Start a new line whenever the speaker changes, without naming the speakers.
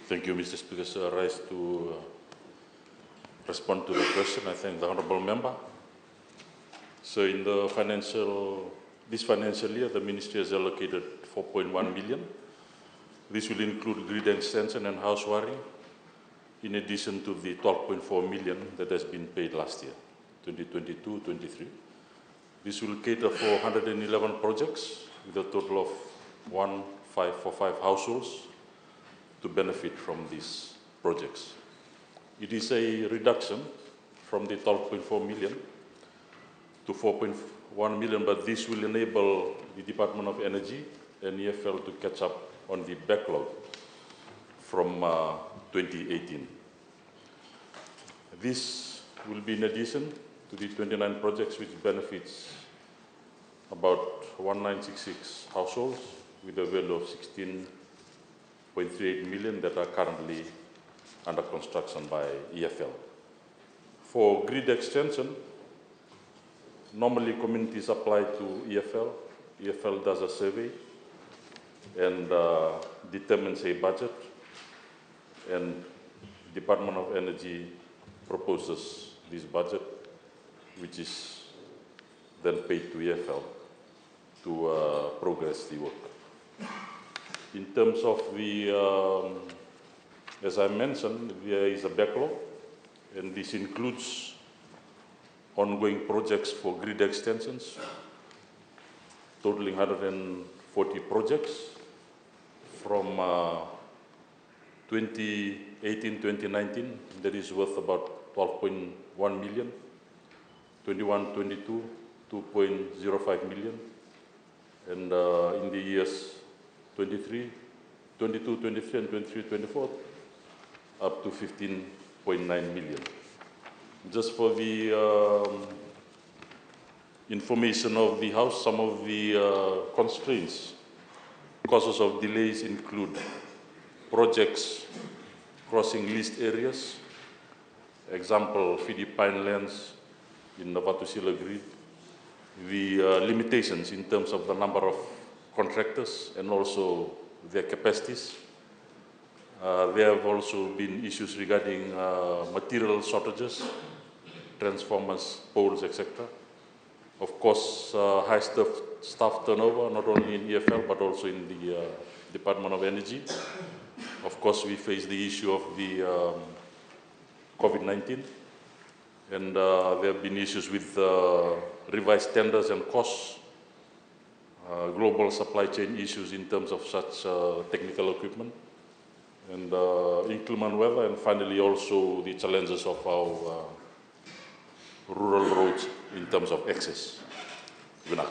Thank you, Mr. Speaker. Sir, I rise to respond to the question. I thank the Honourable Member. So in this financial year, the Ministry has allocated 4.1 million. This will include grid extension and house wiring, in addition to the 12.4 million that has been paid last year, 2022-23. This will cater for 111 projects with a total of 1,545 households to benefit from these projects. It is a reduction from the 12.4 million to 4.1 million, but this will enable the Department of Energy and EFL to catch up on the backlog from 2018. This will be in addition to the 29 projects which benefits about 1966 households with a value of 16.38 million that are currently under construction by EFL. For grid extension, normally communities apply to EFL. EFL does a survey and determines a budget, and Department of Energy proposes this budget, which is then paid to EFL to progress the work. In terms of the, as I mentioned, there is a backlog, and this includes ongoing projects for grid extensions, totaling 140 projects from 2018-2019, that is worth about 12.1 million, 21-22, 2.05 million, and in the years 22, 23, and 23, 24, up to 15.9 million. Just for the information of the House, some of the constraints, causes of delays include projects crossing leased areas, example, Fiji Pinelands in the Vatusila grid, the limitations in terms of the number of contractors and also their capacities. There have also been issues regarding material shortages, transformers, poles, etc. Of course, high staff turnover, not only in EFL but also in the Department of Energy. Of course, we face the issue of the COVID-19, and there have been issues with revised tenders and costs, global supply chain issues in terms of such technical equipment, and inclement weather, and finally also the challenges of our rural roads in terms of access. Good night.